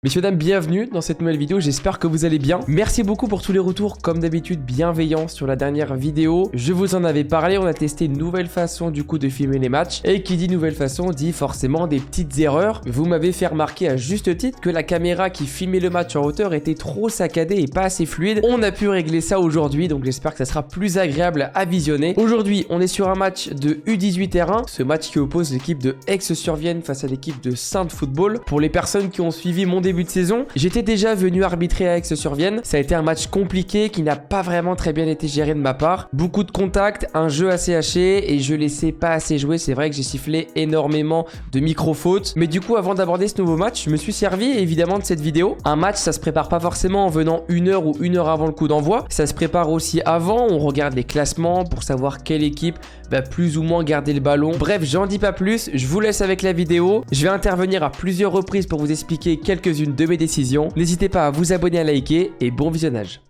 Messieurs, dames, bienvenue dans cette nouvelle vidéo, j'espère que vous allez bien. Merci beaucoup pour tous les retours, comme d'habitude, bienveillants sur la dernière vidéo. Je vous en avais parlé, on a testé une nouvelle façon du coup de filmer les matchs. Et qui dit nouvelle façon dit forcément des petites erreurs. Vous m'avez fait remarquer à juste titre que la caméra qui filmait le match en hauteur était trop saccadée et pas assez fluide. On a pu régler ça aujourd'hui, donc j'espère que ça sera plus agréable à visionner. Aujourd'hui, on est sur un match de U18 R1, ce match qui oppose l'équipe de Aix-sur-Vienne face à l'équipe de Saint-Football. Pour les personnes qui ont suivi mon début de saison, j'étais déjà venu arbitrer à Aix-sur-Vienne. Ça a été un match compliqué qui n'a pas vraiment très bien été géré de ma part. Beaucoup de contacts, un jeu assez haché et je laissais pas assez jouer. C'est vrai que j'ai sifflé énormément de micro-fautes. Mais du coup, avant d'aborder ce nouveau match, je me suis servi évidemment de cette vidéo. Un match, ça se prépare pas forcément en venant une heure ou une heure avant le coup d'envoi. Ça se prépare aussi avant. On regarde les classements pour savoir quelle équipe va plus ou moins garder le ballon. Bref, j'en dis pas plus. Je vous laisse avec la vidéo. Je vais intervenir à plusieurs reprises pour vous expliquer quelques-unes de mes décisions. N'hésitez pas à vous abonner, à liker et bon visionnage.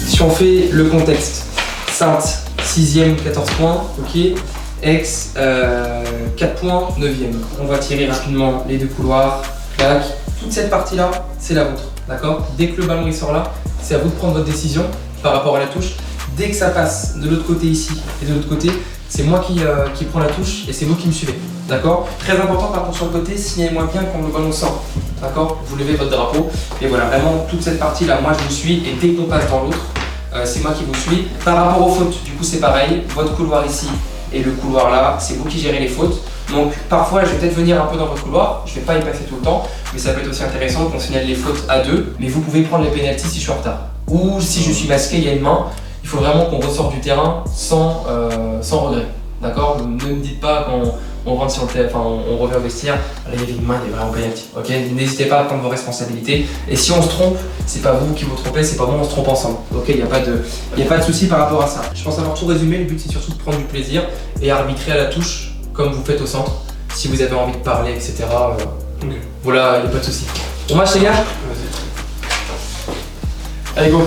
Si on fait le contexte, Sainte, 6ème, 14 points, ok. Aix, 4 points, 9ème. On va tirer rapidement les deux couloirs. Clac. Toute cette partie-là, c'est la vôtre, d'accord. Dès que le ballon il sort là, c'est à vous de prendre votre décision par rapport à la touche. Dès que ça passe de l'autre côté ici et de l'autre côté, c'est moi qui prends la touche et c'est vous qui me suivez, d'accord. Très important par contre sur le côté, signalez-moi bien quand le ballon sort, d'accord. Vous levez votre drapeau et voilà, vraiment toute cette partie-là, moi je vous suis et dès qu'on passe dans l'autre, c'est moi qui vous suis. Par rapport aux fautes, du coup c'est pareil, votre couloir ici et le couloir là, c'est vous qui gérez les fautes. Donc parfois je vais peut-être venir un peu dans votre couloir, je ne vais pas y passer tout le temps, mais ça peut être aussi intéressant qu'on signale les fautes à deux, mais vous pouvez prendre les pénaltys si je suis en retard. Ou si je suis masqué, il y a une main, il faut vraiment qu'on ressorte du terrain sans regret. D'accord. Ne me dites pas quand on rentre sur le terrain, enfin on revient au vestiaire, là il y avait une main, il est vraiment pénalty. Ok. N'hésitez pas à prendre vos responsabilités. Et si on se trompe, c'est pas vous qui vous trompez, c'est pas moi, on se trompe ensemble. Ok, il n'y a pas de souci par rapport à ça. Je pense avoir tout résumé, le but c'est surtout de prendre du plaisir et arbitrer à la touche, comme vous faites au centre, si vous avez envie de parler, etc. Okay. Voilà, il n'y a pas de souci. On match les gars. Vas-y. Allez go.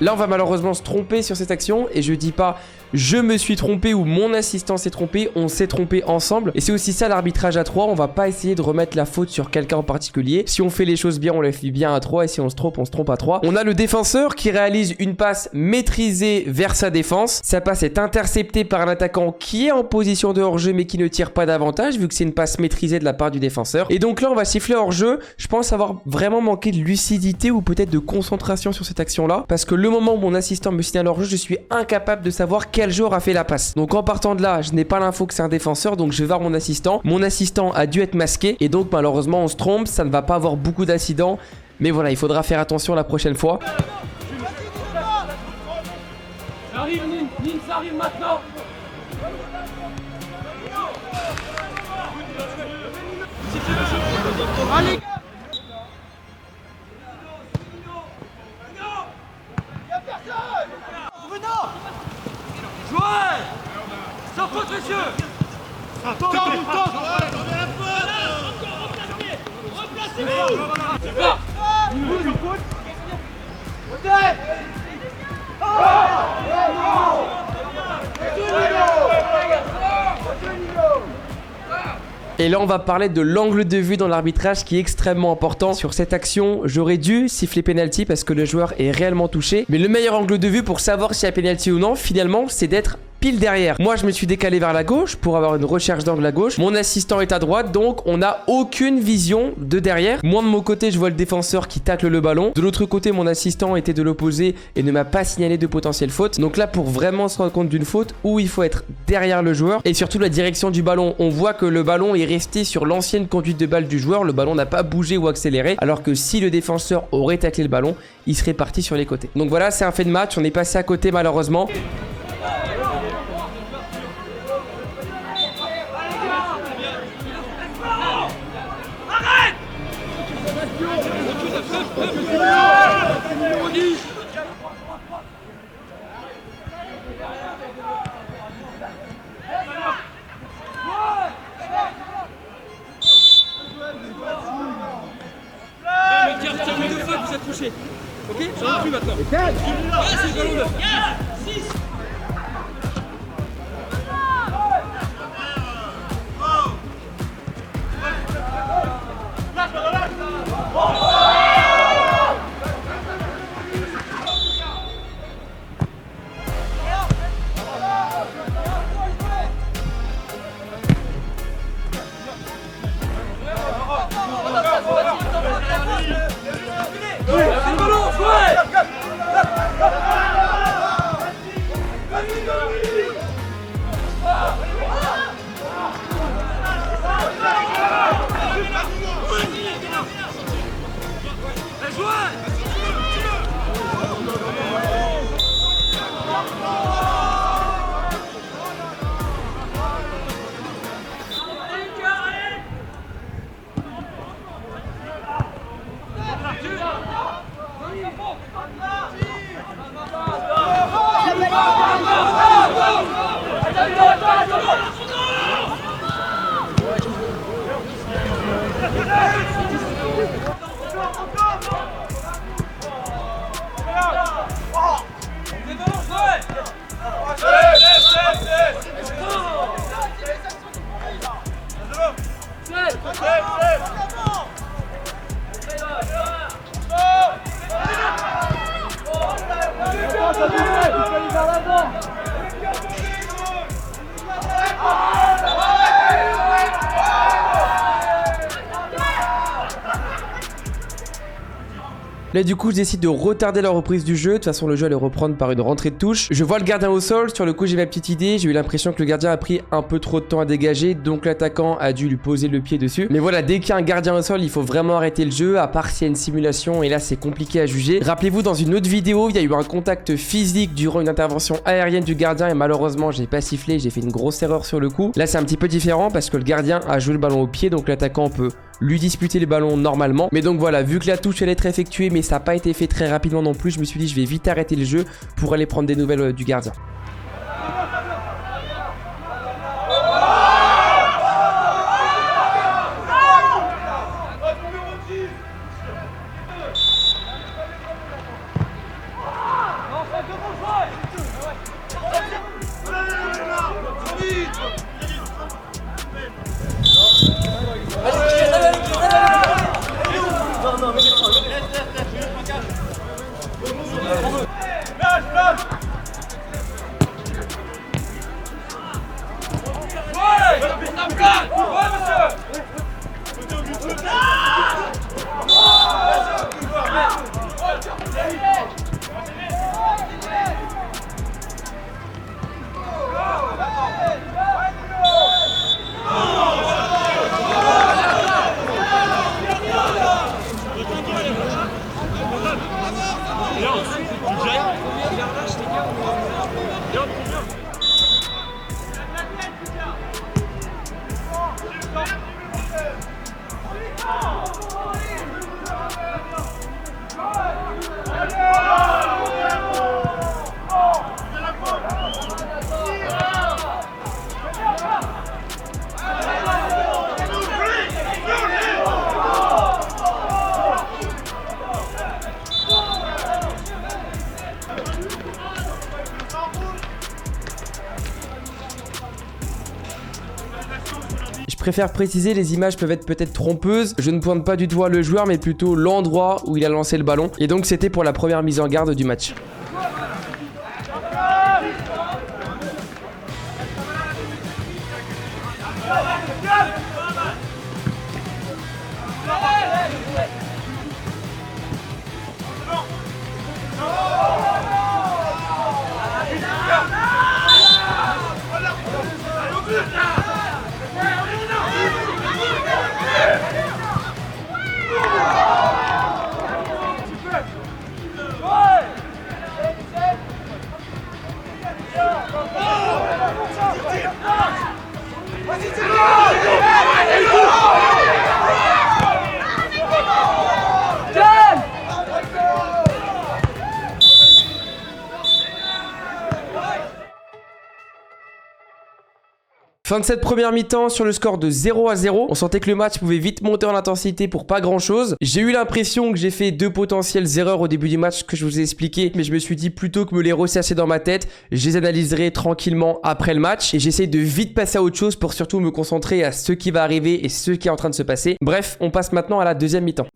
Là, on va malheureusement se tromper sur cette action et je dis pas je me suis trompé ou mon assistant s'est trompé, on s'est trompé ensemble. Et c'est aussi ça l'arbitrage à 3, on va pas essayer de remettre la faute sur quelqu'un en particulier. Si on fait les choses bien, on les fait bien à 3 et si on se trompe à 3. On a le défenseur qui réalise une passe maîtrisée vers sa défense. Sa passe est interceptée par un attaquant qui est en position de hors-jeu mais qui ne tire pas d'avantage vu que c'est une passe maîtrisée de la part du défenseur. Et donc là, on va siffler hors-jeu. Je pense avoir vraiment manqué de lucidité ou peut-être de concentration sur cette action-là parce que le moment où mon assistant me signale hors-jeu, je suis incapable de savoir quel joueur a fait la passe. Donc en partant de là, je n'ai pas l'info que c'est un défenseur, donc je vais voir mon assistant. Mon assistant a dû être masqué et donc malheureusement on se trompe, ça ne va pas avoir beaucoup d'incidents. Mais voilà, il faudra faire attention la prochaine fois. Ça arrive, Nîmes, ça arrive maintenant. Allez. Jouez! Sans faute, messieurs! Attends, Et là on va parler de l'angle de vue dans l'arbitrage qui est extrêmement important. Sur cette action, j'aurais dû siffler penalty parce que le joueur est réellement touché. Mais le meilleur angle de vue pour savoir s'il y a penalty ou non, finalement, c'est d'être pile derrière. Moi je me suis décalé vers la gauche pour avoir une recherche d'angle à gauche. Mon assistant est à droite, donc on n'a aucune vision de derrière. Moi de mon côté je vois le défenseur qui tacle le ballon. De l'autre côté mon assistant était de l'opposé et ne m'a pas signalé de potentielle faute. Donc là pour vraiment se rendre compte d'une faute, où il faut être derrière le joueur. Et surtout la direction du ballon. On voit que le ballon est resté sur l'ancienne conduite de balle du joueur. Le ballon n'a pas bougé ou accéléré. Alors que si le défenseur aurait taclé le ballon, il serait parti sur les côtés. Donc voilà, c'est un fait de match. On est passé à côté malheureusement. Vous êtes touché. Ok, j'en ai plus maintenant. Ah, c'est le ballon neuf. Là du coup je décide de retarder la reprise du jeu. De toute façon le jeu allait reprendre par une rentrée de touche. Je vois le gardien au sol. Sur le coup j'ai ma petite idée. J'ai eu l'impression que le gardien a pris un peu trop de temps à dégager. Donc l'attaquant a dû lui poser le pied dessus. Mais voilà, dès qu'il y a un gardien au sol il faut vraiment arrêter le jeu. À part s'il y a une simulation. Et là c'est compliqué à juger. Rappelez-vous dans une autre vidéo il y a eu un contact physique durant une intervention aérienne du gardien. Et malheureusement j'ai pas sifflé. J'ai fait une grosse erreur sur le coup. Là c'est un petit peu différent parce que le gardien a joué le ballon au pied. Donc l'attaquant peut lui disputer les ballons normalement. Mais donc voilà, vu que la touche allait être effectuée mais ça n'a pas été fait très rapidement non plus, je me suis dit je vais vite arrêter le jeu pour aller prendre des nouvelles du gardien. préfère préciser, les images peuvent être peut-être trompeuses. Je ne pointe pas du doigt le joueur, mais plutôt l'endroit où il a lancé le ballon. Et donc c'était pour la première mise en garde du match. Fin de cette première mi-temps sur le score de 0-0. On sentait que le match pouvait vite monter en intensité pour pas grand chose. J'ai eu l'impression que j'ai fait 2 potentielles erreurs au début du match que je vous ai expliqué, mais je me suis dit plutôt que me les ressasser dans ma tête, je les analyserai tranquillement après le match et j'essaie de vite passer à autre chose pour surtout me concentrer à ce qui va arriver et ce qui est en train de se passer. Bref, on passe maintenant à la deuxième mi-temps.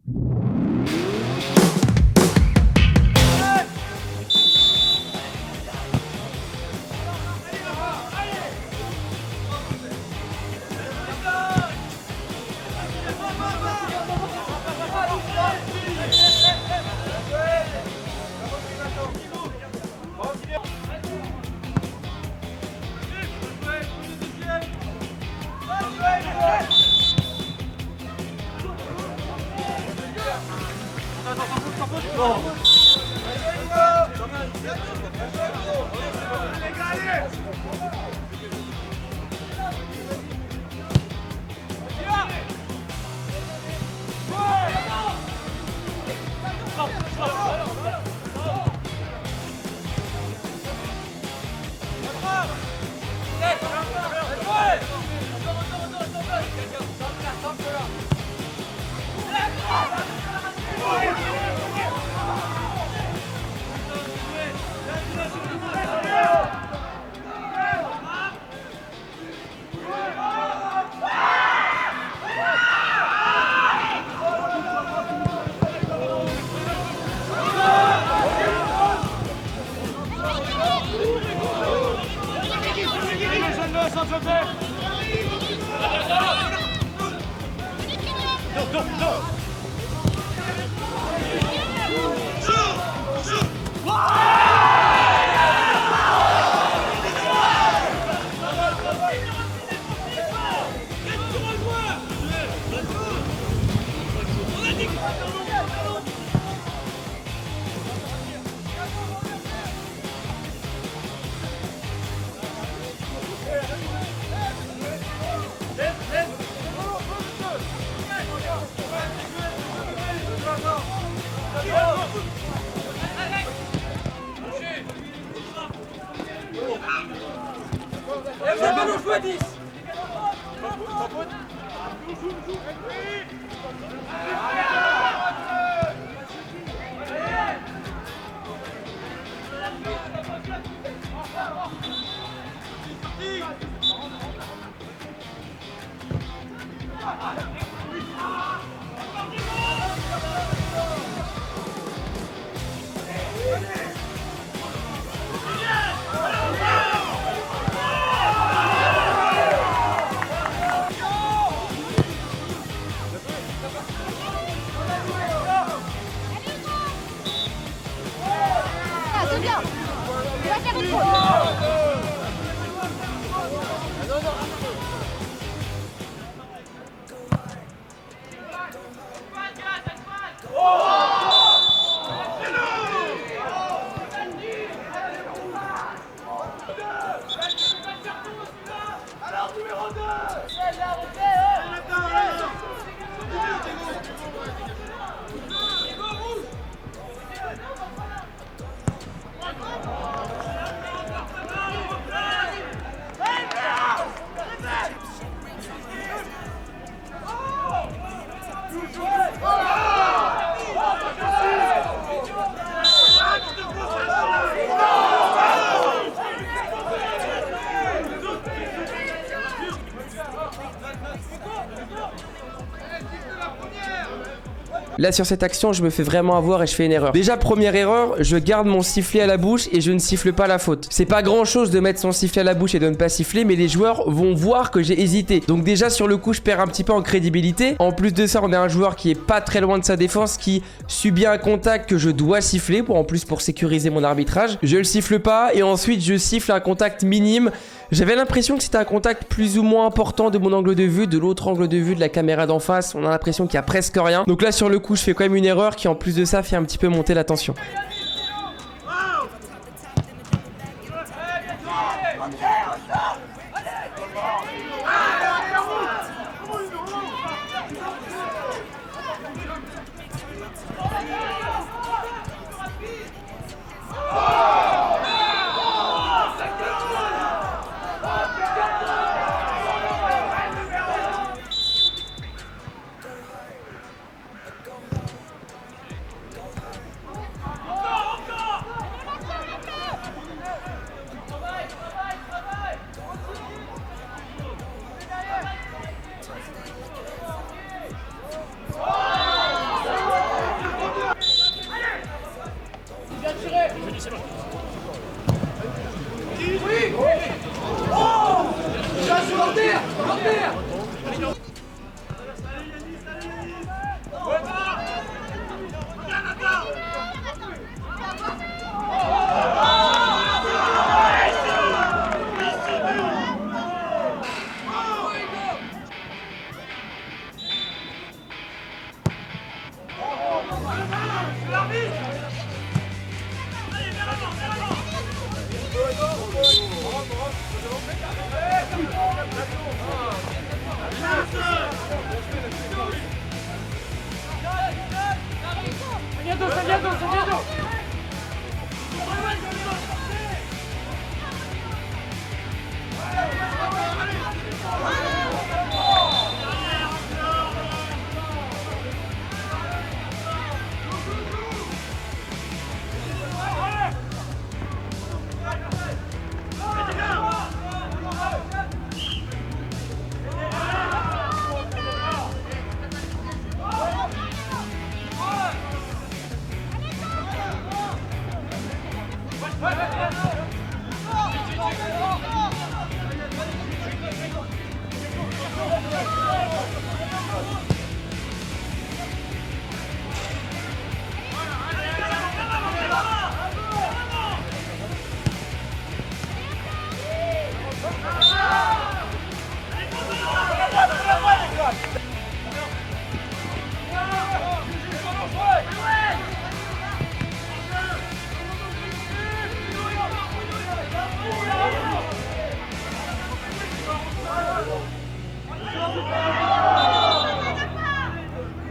Là sur cette action je me fais vraiment avoir et je fais une erreur. Déjà première erreur, je garde mon sifflet à la bouche et je ne siffle pas la faute. C'est pas grand chose de mettre son sifflet à la bouche et de ne pas siffler, mais les joueurs vont voir que j'ai hésité. Donc déjà sur le coup je perds un petit peu en crédibilité. En plus de ça on a un joueur qui est pas très loin de sa défense qui subit un contact que je dois siffler pour sécuriser mon arbitrage. Je le siffle pas et ensuite je siffle un contact minime. J'avais l'impression que c'était un contact plus ou moins important de mon angle de vue, de l'autre angle de vue de la caméra d'en face. On a l'impression qu'il y a presque rien. Donc là sur le coup je fais quand même une erreur qui en plus de ça fait un petit peu monter la tension.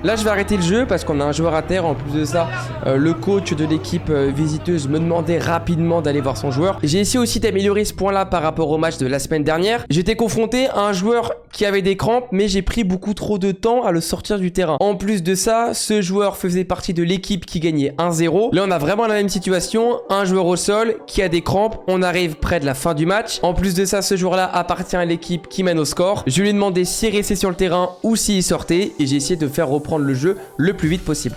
Là je vais arrêter le jeu parce qu'on a un joueur à terre. En plus de ça, le coach de l'équipe visiteuse me demandait rapidement d'aller voir son joueur. J'ai essayé aussi d'améliorer ce point là par rapport au match de la semaine dernière. J'étais confronté à un joueur qui avait des crampes, mais j'ai pris beaucoup trop de temps à le sortir du terrain. En plus de ça, ce joueur faisait partie de l'équipe qui gagnait 1-0. Là on a vraiment la même situation, un joueur au sol qui a des crampes. On arrive près de la fin du match. En plus de ça, ce joueur là appartient à l'équipe qui mène au score. Je lui ai demandé s'il restait sur le terrain ou s'il sortait et j'ai essayé de faire reprendre le jeu le plus vite possible.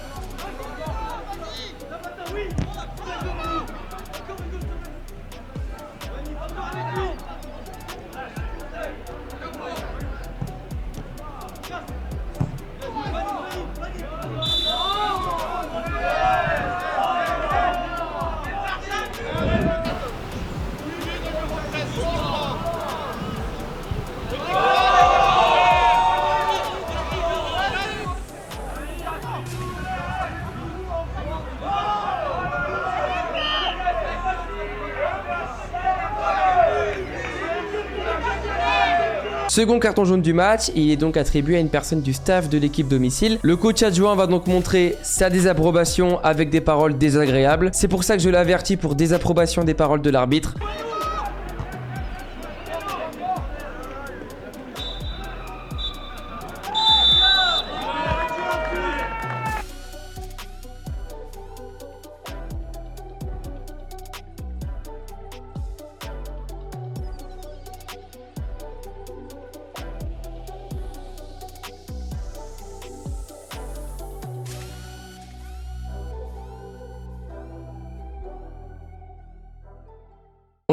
Second carton jaune du match, il est donc attribué à une personne du staff de l'équipe domicile. Le coach adjoint va donc montrer sa désapprobation avec des paroles désagréables. C'est pour ça que je l'avertis pour désapprobation des paroles de l'arbitre.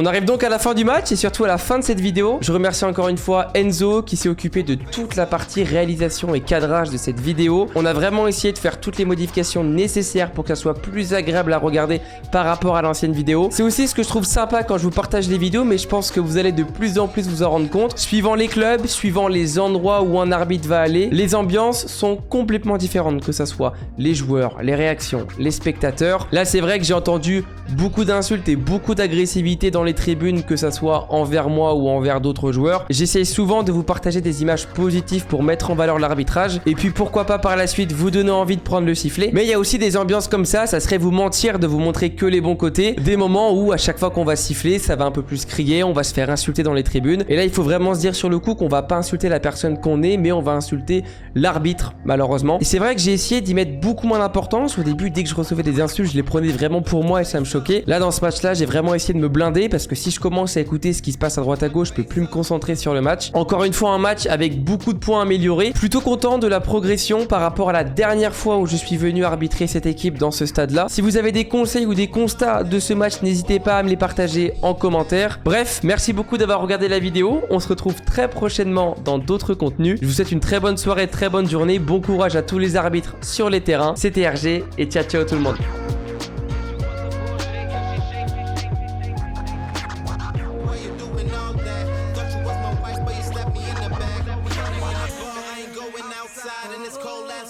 On arrive donc à la fin du match et surtout à la fin de cette vidéo. Je remercie encore une fois Enzo qui s'est occupé de toute la partie réalisation et cadrage de cette vidéo. On a vraiment essayé de faire toutes les modifications nécessaires pour que ça soit plus agréable à regarder par rapport à l'ancienne vidéo. C'est aussi ce que je trouve sympa quand je vous partage les vidéos, mais je pense que vous allez de plus en plus vous en rendre compte. Suivant les clubs, suivant les endroits où un arbitre va aller, les ambiances sont complètement différentes, que ça soit les joueurs, les réactions, les spectateurs. Là, c'est vrai que j'ai entendu beaucoup d'insultes et beaucoup d'agressivité dans les tribunes, que ça soit envers moi ou envers d'autres joueurs. J'essaye souvent de vous partager des images positives pour mettre en valeur l'arbitrage et puis pourquoi pas par la suite vous donner envie de prendre le sifflet. Mais il y a aussi des ambiances comme ça serait vous mentir de vous montrer que les bons côtés. Des moments où à chaque fois qu'on va siffler, ça va un peu plus crier, on va se faire insulter dans les tribunes. Et là, il faut vraiment se dire sur le coup qu'on va pas insulter la personne qu'on est, mais on va insulter l'arbitre, malheureusement. Et c'est vrai que j'ai essayé d'y mettre beaucoup moins d'importance. Au début, dès que je recevais des insultes, je les prenais vraiment pour moi et ça me choquait. Là, dans ce match-là, j'ai vraiment essayé de me blinder parce que si je commence à écouter ce qui se passe à droite à gauche, je peux plus me concentrer sur le match. Encore une fois, un match avec beaucoup de points améliorés. Plutôt content de la progression par rapport à la dernière fois où je suis venu arbitrer cette équipe dans ce stade-là. Si vous avez des conseils ou des constats de ce match, n'hésitez pas à me les partager en commentaire. Bref, merci beaucoup d'avoir regardé la vidéo. On se retrouve très prochainement dans d'autres contenus. Je vous souhaite une très bonne soirée, très bonne journée. Bon courage à tous les arbitres sur les terrains. C'était RG et ciao ciao tout le monde.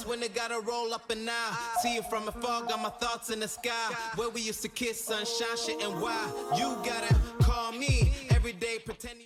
When it gotta roll up and now, see it from afar, got my thoughts in the sky. Where we used to kiss sunshine, shit, and why you gotta call me every day, pretending.